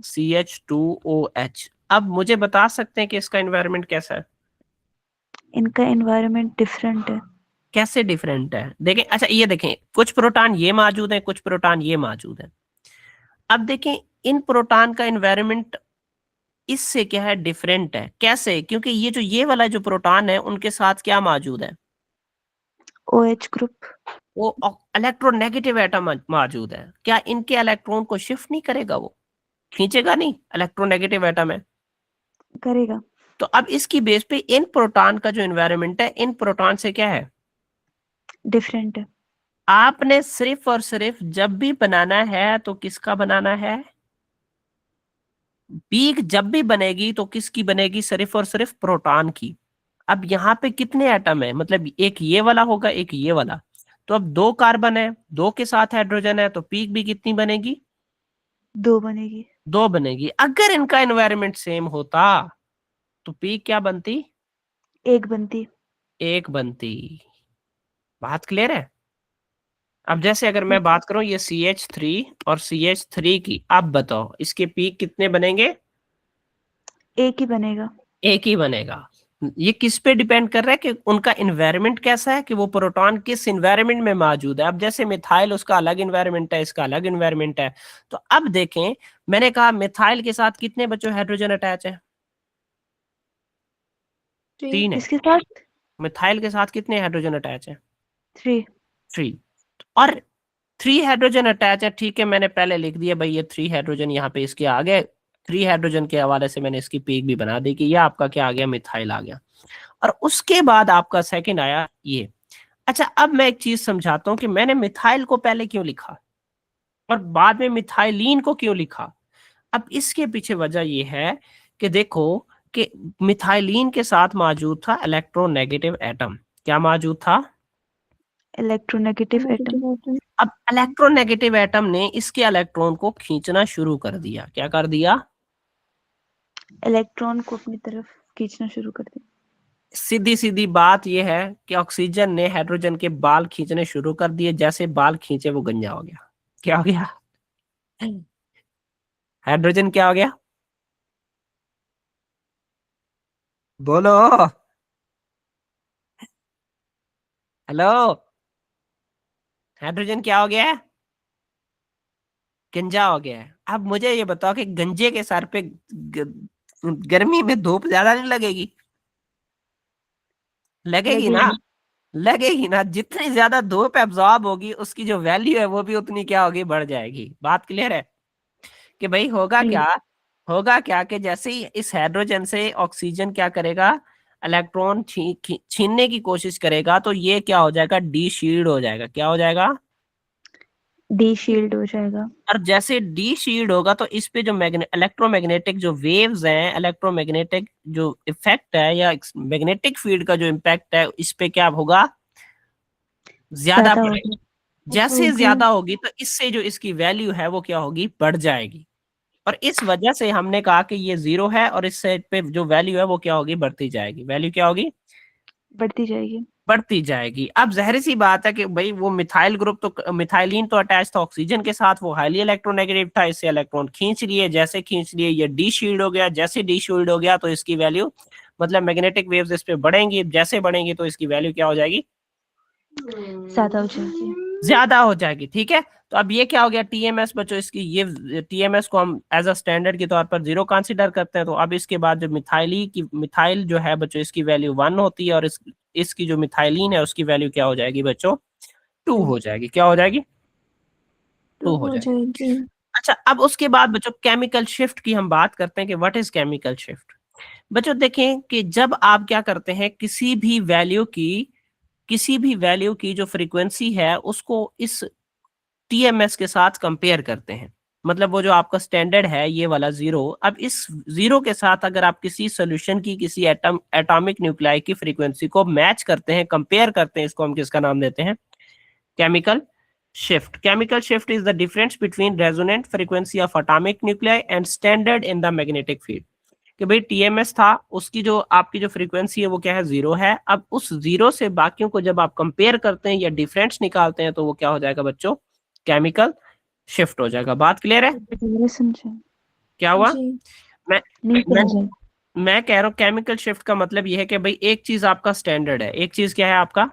CH2OH, अब मुझे बता सकते हैं कि इसका इन्वायरमेंट कैसा है, इनका एनवायरनमेंट डिफरेंट है। कैसे डिफरेंट है। देखें, अच्छा ये देखें, कुछ प्रोटॉन ये मौजूद है, कुछ प्रोटॉन ये मौजूद है। अब देखें इन प्रोटॉन का एनवायरनमेंट इससे क्या है, डिफरेंट है। कैसे? क्योंकि ये जो ये वाला जो प्रोटॉन है उनके साथ क्या मौजूद है, OH ग्रुप। वो इलेक्ट्रोनेगेटिव एटम मौजूद है, क्या इनके इलेक्ट्रॉन को शिफ्ट नहीं करेगा, वो खींचेगा नहीं, इलेक्ट्रोनेगेटिव एटम है। करेगा। तो अब इसकी बेस पे इन प्रोटॉन का जो एनवायरनमेंट है इन प्रोटॉन से क्या है, डिफरेंट है। आपने सिर्फ और सिर्फ जब भी बनाना है तो किसका बनाना है, पीक जब भी बनेगी तो किसकी बनेगी, सिर्फ और सिर्फ प्रोटॉन की। अब यहाँ पे कितने एटम है, मतलब एक ये वाला होगा एक ये वाला, तो अब 2 कार्बन है, 2 के साथ हाइड्रोजन है, तो पीक भी कितनी बनेगी, 2 बनेगी। 2 बनेगी। अगर इनका एनवायरनमेंट सेम होता तो पीक क्या बनती, 1 बनती। 1 बनती। बात क्लियर है। अब जैसे अगर मैं बात करूं ये CH3 और CH3 की, आप बताओ इसके पीक कितने बनेंगे, 1 ही बनेगा। 1 ही बनेगा। ये किस पे डिपेंड कर रहा है कि उनका इन्वायरमेंट कैसा है, कि वो प्रोटॉन किस इन्वायरमेंट में मौजूद है। अब जैसे मिथाइल उसका अलग इन्वायरमेंट है, इसका अलग इन्वायरमेंट है। तो अब देखें, मैंने कहा मिथाइल के साथ कितने बच्चों हाइड्रोजन अटैच है, 3 है। इसके साथ मिथाइल के साथ कितने हाइड्रोजन अटैच है, 3। 3। और 3 हाइड्रोजन अटैच है, ठीक है, मैंने पहले लिख दिया भाई ये 3 हाइड्रोजन यहाँ पे इसके आ गए। 3 हाइड्रोजन के हवाले से मैंने इसकी पीक भी बना दी कि ये आपका क्या आ गया, मिथाइल आ गया। और उसके बाद आपका सेकंड आया ये। अच्छा, अब मैं एक चीज समझाता हूँ कि मैंने मिथाइल को पहले क्यों लिखा और बाद में मिथाइलिन को क्यों लिखा। अब इसके पीछे वजह ये है कि देखो कि मिथाइलिन के साथ मौजूद था इलेक्ट्रोनेगेटिव एटम। क्या मौजूद था, इलेक्ट्रोनेगेटिव एटम। अब इलेक्ट्रोनेगेटिव एटम ने इसके इलेक्ट्रॉन को खींचना शुरू कर दिया। क्या कर दिया, इलेक्ट्रॉन को अपनी तरफ खींचना शुरू कर दिया। सीधी सीधी बात यह है कि ऑक्सीजन ने हाइड्रोजन के बाल खींचने शुरू कर दिए, जैसे बाल खींचे वो गंजा हो गया। क्या हो गया, हाइड्रोजन क्या हो गया, बोलो, हेलो, हाइड्रोजन क्या हो गया है, गंजा हो गया है। अब मुझे ये बताओ कि गंजे के सर पे गर्मी में धूप ज्यादा नहीं लगेगी, लगेगी ना, लगेगी। लगेगी ना। जितनी ज्यादा धूप एब्जॉर्ब होगी उसकी जो वैल्यू है वो भी उतनी क्या होगी, बढ़ जाएगी। बात क्लियर है कि भाई होगा जी। क्या, होगा क्या कि जैसे ही इस हाइड्रोजन से ऑक्सीजन क्या करेगा, इलेक्ट्रॉन छीनने की कोशिश करेगा, तो ये क्या हो जाएगा, डी शील्ड हो जाएगा। क्या हो जाएगा, डी शील्ड हो जाएगा। और जैसे डी शील्ड होगा तो इस पे जो इलेक्ट्रोमैग्नेटिक जो वेव्स हैं, इलेक्ट्रोमैग्नेटिक जो इफेक्ट है या मैग्नेटिक फील्ड का जो इम्पैक्ट है, इस पे क्या होगा, ज्यादा ज्यादा हो पड़ेगा। जैसे ज्यादा होगी तो इससे जो इसकी वैल्यू है वो क्या होगी, बढ़ जाएगी। और इस वजह से हमने कहा कि ये 0 है और इस साइड पे जो वैल्यू है वो क्या होगी, बढ़ती जाएगी। वैल्यू क्या होगी, बढ़ती जाएगी। बढ़ती जाएगी। अब जाहिर सी बात है कि भाई वो मिथाइल ग्रुप तो मिथाइलिन तो अटैच था ऑक्सीजन के साथ, वो हाईली इलेक्ट्रोनेगेटिव था, इससे इलेक्ट्रॉन खींच लिए, जैसे खींच लिए ये डी शील्ड हो गया। जैसे डी शील्ड हो गया तो इसकी वैल्यू, मतलब मैग्नेटिक वेव्स इस पे बढ़ेंगी, जैसे बढ़ेंगी तो इसकी वैल्यू क्या हो जाएगी, ज्यादा हो जाएगी। ज्यादा हो जाएगी। ठीक है, तो अब ये क्या हो गया, टीएमएस बच्चों, इसकी ये टीएमएस को हम एज अ स्टैंडर्ड के तौर पर 0 कंसीडर करते हैं। तो अब इसके बाद जो मिथाइल जो है बच्चों, इसकी वैल्यू 1 होती है, और इसकी जो मिथाइलिन है उसकी वैल्यू क्या हो जाएगी बच्चों, 2 हो जाएगी। क्या हो जाएगी, 2 हो जाएगी। अच्छा, अब उसके बाद बच्चों केमिकल शिफ्ट की हम बात करते हैं कि व्हाट इज केमिकल शिफ्ट। बच्चों देखें कि जब आप क्या करते हैं, किसी भी वैल्यू की जो फ्रीक्वेंसी है उसको इस टीएमएस के साथ कंपेयर करते हैं, मतलब वो जो आपका स्टैंडर्ड है ये वाला 0, अब इस 0 के साथ अगर आप किसी सोल्यूशन की किसी एटॉमिक न्यूक्लियाई की फ्रीक्वेंसी को मैच करते हैं, कंपेयर करते हैं, इसको हम किसका नाम देते हैं, chemical shift. Chemical shift is the difference between resonant frequency of atomic nuclei and standard in the magnetic field. कि भाई टीएमएस था, उसकी जो आपकी जो फ्रीक्वेंसी है वो क्या है, 0 है। अब उस 0 से बाकियों को जब आप कंपेयर करते हैं या डिफरेंस निकालते हैं तो वो क्या हो जाएगा बच्चों, केमिकल शिफ्ट हो जाएगा। बात क्लियर है, ये समझे? क्या हुआ, मैं नहीं मैं समझे। मैं कह रहा हूँ केमिकल शिफ्ट का मतलब ये है कि भाई एक चीज आपका स्टैंडर्ड है, एक चीज क्या है आपका,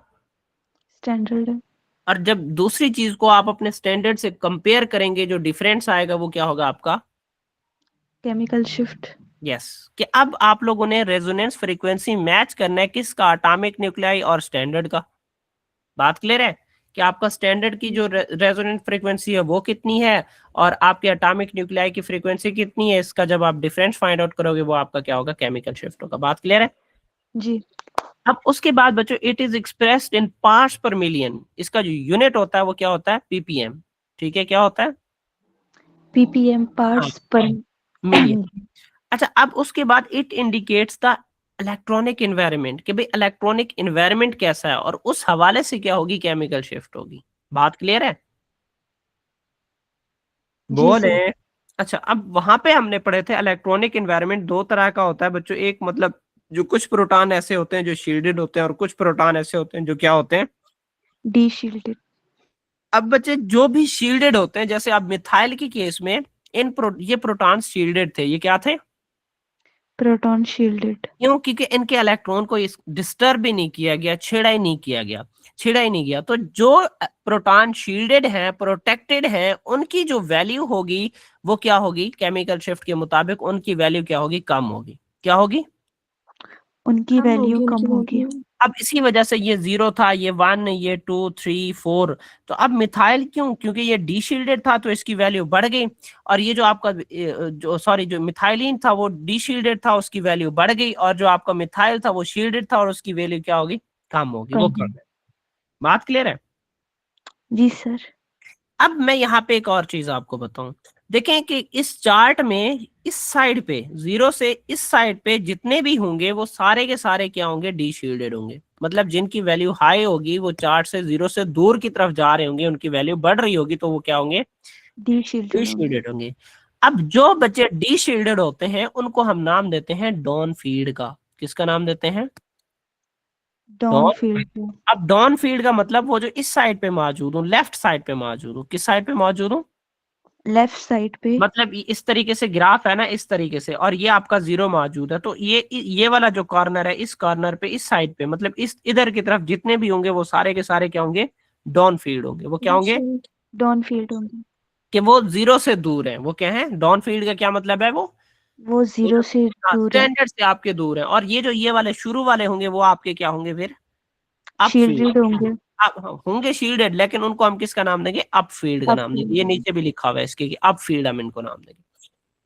स्टैंडर्ड है। और जब दूसरी चीज को आप अपने स्टैंडर्ड से कंपेयर करेंगे, जो डिफरेंस आएगा वो क्या होगा आपका, केमिकल शिफ्ट। यस। कि अब आप लोगों ने रेजोनेंस फ्रीक्वेंसी मैच करना है किसका, एटॉमिक न्यूक्लियाई और स्टैंडर्ड का। बात क्लियर है कि आपका स्टैंडर्ड की जो रेजोनेंट फ्रीक्वेंसी है वो कितनी है और आपके एटॉमिक न्यूक्लियाई की फ्रीक्वेंसी कितनी है, इसका जब आप डिफरेंस फाइंड आउट करोगे वो आपका क्या होगा, केमिकल शिफ्ट होगा। बात क्लियर है? जी। अब उसके बाद बच्चों it is expressed in parts पर मिलियन, इसका जो यूनिट होता है वो क्या होता है, पीपीएम। ठीक है, क्या होता है, ppm parts per मिलियन। अच्छा, अब उसके बाद it indicates the electronic environment, कि भाई इलेक्ट्रॉनिक इन्वायरमेंट कैसा है और उस हवाले से क्या होगी, केमिकल शिफ्ट होगी। बात क्लियर है? जी बोले। सर। अच्छा, अब वहां पे हमने पढ़े थे इलेक्ट्रॉनिक इन्वायरमेंट दो तरह का होता है बच्चों। एक मतलब जो कुछ प्रोटॉन ऐसे होते हैं जो शील्डेड होते हैं और कुछ प्रोटॉन ऐसे होते हैं जो क्या होते हैं, डीशील्डेड। अब बच्चे जो भी शील्डेड होते हैं, जैसे अब मिथाइल के केस में ये प्रोटॉन शील्डेड थे, ये क्या थे, प्रोटॉन शील्डेड। क्यों, क्योंकि इनके इलेक्ट्रॉन को डिस्टर्ब भी नहीं किया गया, छेड़ा ही नहीं किया गया, छेड़ा ही नहीं गया। तो जो प्रोटॉन शील्डेड है, प्रोटेक्टेड है, उनकी जो वैल्यू होगी वो क्या होगी, केमिकल शिफ्ट के मुताबिक उनकी वैल्यू क्या होगी, कम होगी। क्या होगी, उनकी वैल्यू कम होगी। अब इसी वजह से ये 0 था, ये 1, ये 2, 3, 4। तो अब मिथाइल क्यों, क्योंकि ये डीशील्डेड था तो इसकी वैल्यू बढ़ गई, और ये जो आपका जो मिथाइलिन था वो डीशील्डेड था, उसकी वैल्यू बढ़ गई, और जो आपका मिथाइल था वो शील्डेड था और उसकी वैल्यू क्या होगी, कम होगी, वो कम है। बात क्लियर है? जी सर। अब मैं यहाँ पे एक और चीज आपको बताऊं, देखें कि इस चार्ट में इस साइड पे 0 से इस साइड पे जितने भी होंगे वो सारे के सारे क्या होंगे, डी शील्डेड होंगे। मतलब जिनकी वैल्यू हाई होगी वो चार्ट से 0 से दूर की तरफ जा रहे होंगे, उनकी वैल्यू बढ़ रही होगी तो वो क्या होंगे, डी शील्डेड होंगे। अब जो बच्चे डी शील्डेड होते हैं उनको हम नाम देते हैं डॉन फील्ड का। किसका नाम देते हैं, डॉन फील्ड। अब डॉन फील्ड का मतलब वो जो इस साइड पे मौजूद हूँ, लेफ्ट साइड पे मौजूद हूँ। किस साइड पे मौजूद हूँ, लेफ्ट साइड पे। मतलब इस तरीके से ग्राफ है ना, इस तरीके से, और ये आपका 0 मौजूद है, तो ये वाला जो कॉर्नर है, इस कॉर्नर पे इस साइड पे, मतलब इस इधर की तरफ जितने भी होंगे वो सारे के सारे क्या होंगे, डॉन फील्ड होंगे। वो क्या होंगे, डॉन फील्ड होंगे। कि वो 0 से दूर है। वो क्या है, डॉन फील्ड का क्या मतलब है, वो 0 से दूर है। स्टैंडर्ड से आपके दूर है। और ये जो ये वाले शुरू वाले होंगे वो आपके क्या होंगे, फिर अप फील्ड शील्डेड होंगे। होंगे, शील्डेड, लेकिन उनको हम किसका नाम देंगे, अप फील्ड का नाम देंगे। ये नीचे भी लिखा हुआ है इसके कि अप फील्ड हम इनको नाम देंगे।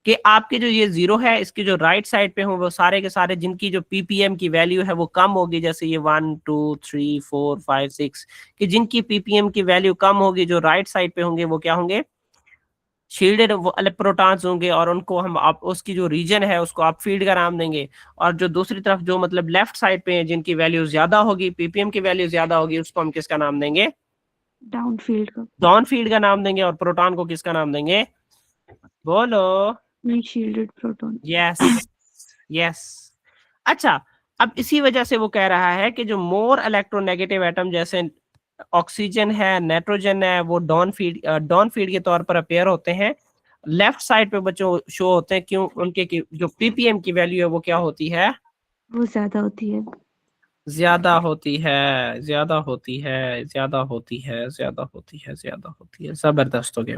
कि आपके जो ये 0 है, इसके जो राइट साइड पे हो वो सारे के सारे जिनकी जो पीपीएम की वैल्यू है वो कम होगी, जैसे ये 1, 2, 3, 4, 5, 6, कि जिनकी पीपीएम की वैल्यू कम होगी, जो राइट साइड पे होंगे वो क्या होंगे, शील्डेड प्रोटॉन्स होंगे, और उनको हम आप उसकी जो रीजन है उसको आप फील्ड का नाम देंगे। और जो दूसरी तरफ जो मतलब लेफ्ट साइड पे है, जिनकी वैल्यू ज्यादा होगी, पीपीएम की वैल्यू ज्यादा होगी, उसको हम किसका नाम देंगे, डाउन फील्ड का। डॉन फील्ड का नाम देंगे। और प्रोटॉन को किसका नाम देंगे, बोलो, शील्डेड प्रोटॉन। Yes, yes. अच्छा, अब इसी वजह से वो कह रहा है कि जो मोर इलेक्ट्रोनेगेटिव एटम जैसे ऑक्सीजन है, नाइट्रोजन है, वो डॉन फील्ड के तौर पर अपेयर होते हैं, लेफ्ट साइड पे बच्चों शो होते हैं। क्यों, उनके जो पीपीएम की वैल्यू है वो क्या होती है, वो ज्यादा होती है। ज्यादा होती है, ज्यादा होती है, ज्यादा होती है, ज्यादा होती है, ज्यादा होती है। जबरदस्त हो गया।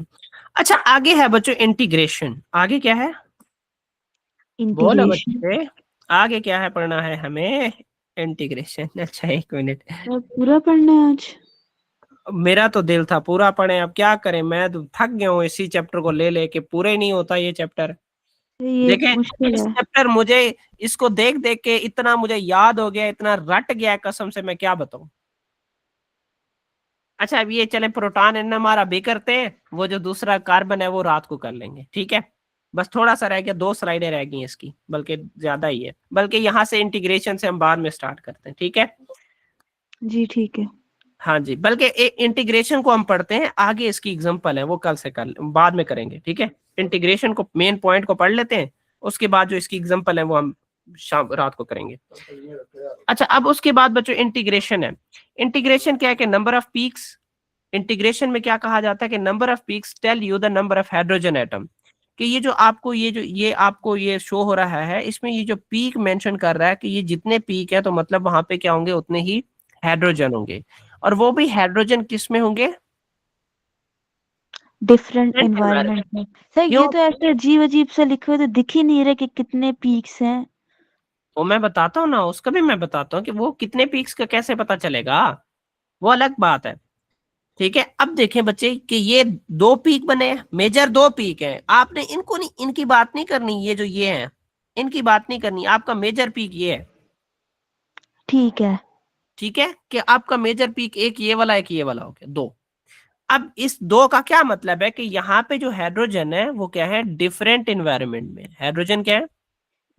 अच्छा, आगे है बच्चों इंटीग्रेशन। आगे क्या है, बोलो इंटीग्रेशन। बच्चे, आगे क्या है, पढ़ना है हमें इंटीग्रेशन। अच्छा, एक मिनट, पूरा पढ़ना है आज। मेरा तो दिल था पूरा पढ़े, अब क्या करें, मैं तो थक गया हूँ इसी चैप्टर को ले लेके, पूरा ही नहीं होता ये चैप्टर। ये देखें, मुश्किल इस है। चैप्टर मुझे इसको देख देख के इतना मुझे याद हो गया, इतना रट गया है, कसम से मैं क्या बताऊं। अच्छा, अब ये चले प्रोटॉन एनएमआर अभी करते हैं, वो जो दूसरा कार्बन है वो रात को कर लेंगे, ठीक है। बस थोड़ा सा रह गया, 2 स्लाइडें रह गई इसकी, बल्कि ज्यादा ही है, बल्कि यहाँ से इंटीग्रेशन से हम बाद में स्टार्ट करते हैं, ठीक है। जी ठीक है। हाँ जी, बल्कि इंटीग्रेशन को हम पढ़ते हैं आगे, इसकी एग्जांपल है वो कल से बाद में करेंगे, ठीक है। इंटीग्रेशन को मेन पॉइंट को पढ़ लेते हैं, उसके बाद जो इसकी एग्जांपल है वो हम रात को करेंगे। अच्छा, अब उसके बाद बच्चों इंटीग्रेशन है। इंटीग्रेशन क्या है कि नंबर ऑफ पीक्स, इंटीग्रेशन में क्या कहा जाता है कि number of peaks tell you the number of hydrogen atom, कि ये जो आपको ये शो हो रहा है, इसमें ये जो पीक मेंशन कर रहा है कि ये जितने पीक है तो मतलब वहां पे क्या होंगे, उतने ही हाइड्रोजन होंगे। और वो भी हाइड्रोजन किस में होंगे, डिफरेंट एनवायरनमेंट में। सर ये क्यों, तो ऐसे अजीब अजीब से लिखे हुए तो दिख ही नहीं रहे कि कितने पीक्स हैं। वो मैं बताता हूँ ना, उसका भी मैं बताता हूँ कि वो कितने पीक्स का कैसे पता चलेगा, वो अलग बात है। ठीक है, अब देखें बच्चे कि ये दो पीक बने हैं, मेजर दो पीक हैं, आपने इनको नहीं, इनकी बात नहीं करनी, ये जो ये है इनकी बात नहीं करनी, आपका मेजर पीक ये है। ठीक है। ठीक है, कि आपका मेजर पीक एक ये वाला एक ये वाला हो गया, दो। अब इस दो का क्या मतलब है कि यहाँ पे जो हाइड्रोजन है वो क्या है, डिफरेंट इन्वायरमेंट में, हाइड्रोजन क्या है,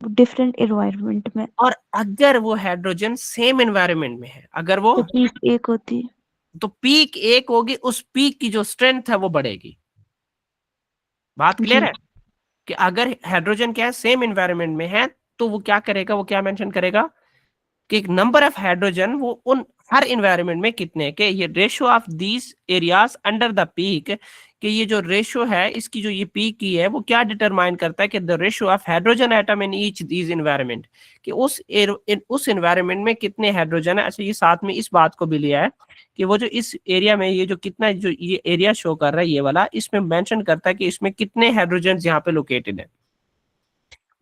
डिफरेंट एनवायरनमेंट में। और अगर वो हाइड्रोजन सेम एनवायरनमेंट में है, अगर वो, तो पीक एक होती है। तो पीक एक होगी, उस पीक की जो स्ट्रेंथ है वो बढ़ेगी। बात क्लियर जी। है कि अगर हाइड्रोजन क्या है, सेम एनवायरनमेंट में है, तो वो क्या करेगा, वो क्या मेंशन करेगा कि नंबर ऑफ हाइड्रोजन वो उन हर इन्वायरमेंट में कितने, के ये ratio of these areas under the peak, कि ये जो रेशियो है इसकी जो ये पीक की है वो क्या डिटरमाइन करता है कि the ratio of hydrogen atom in each these environment, कि उस इन्वायरमेंट में कितने हाइड्रोजन है। अच्छा, ये साथ में इस बात को भी लिया है कि वो जो इस एरिया में ये जो कितना जो ये एरिया शो कर रहा है ये वाला, इसमें मेंशन करता है कि इसमें कितने हाइड्रोजन यहाँ पे लोकेटेड है।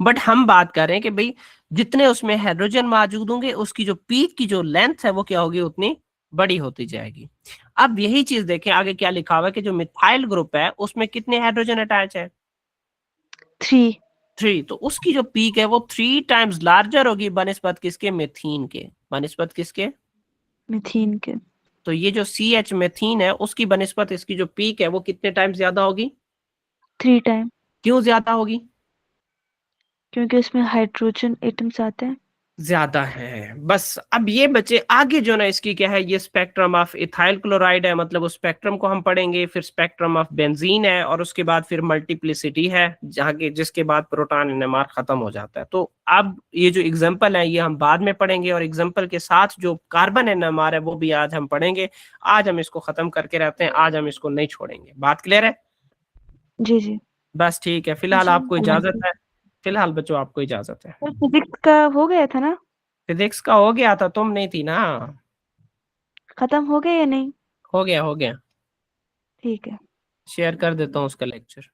बट हम बात कर रहे हैं कि भाई जितने उसमें हाइड्रोजन मौजूद होंगे उसकी जो पीक की जो लेंथ है वो क्या होगी, उतनी बड़ी होती जाएगी। अब यही चीज देखें आगे क्या लिखा हुआ है कि जो मिथाइल ग्रुप है उसमें कितने हाइड्रोजन अटैच है, 3। 3। तो उसकी जो पीक है वो 3 टाइम्स लार्जर होगी बनस्पत किसके, मेथीन के, बनस्पत किसके। मीथेन के। तो ये जो CH मेथीन है उसकी बनस्पत इसकी जो पीक है वो कितने टाइम्स ज्यादा होगी, 3 टाइम। क्यों ज्यादा होगी, क्योंकि उसमें हाइड्रोजन एटम्स आते हैं। ज्यादा है। बस अब ये बचे आगे जो ना इसकी क्या है, ये स्पेक्ट्रम ऑफ इथाइल क्लोराइड है, मतलब उस स्पेक्ट्रम को हम पढ़ेंगे, फिर स्पेक्ट्रम ऑफ बेंजीन है, और उसके बाद फिर मल्टीप्लिसिटी है, जहाँ के जिसके बाद प्रोटॉन एनएमआर खत्म हो जाता है। तो अब ये जो एग्जांपल है ये हम बाद में पढ़ेंगे, और एग्जांपल के साथ जो कार्बन एनएमआर है वो भी आज हम पढ़ेंगे। आज हम इसको खत्म करके रहते हैं, आज हम इसको नहीं छोड़ेंगे। बात क्लियर है? जी जी। बस ठीक है, फिलहाल जी, आपको अल्लाह इजाजत हाफिज। है, फिलहाल बच्चों आपको इजाजत है। सर फिजिक्स का हो गया था ना? फिजिक्स का हो गया था, तुम नहीं थी ना। खत्म हो गया या नहीं? हो गया हो गया, ठीक है। शेयर कर देता हूँ उसका लेक्चर।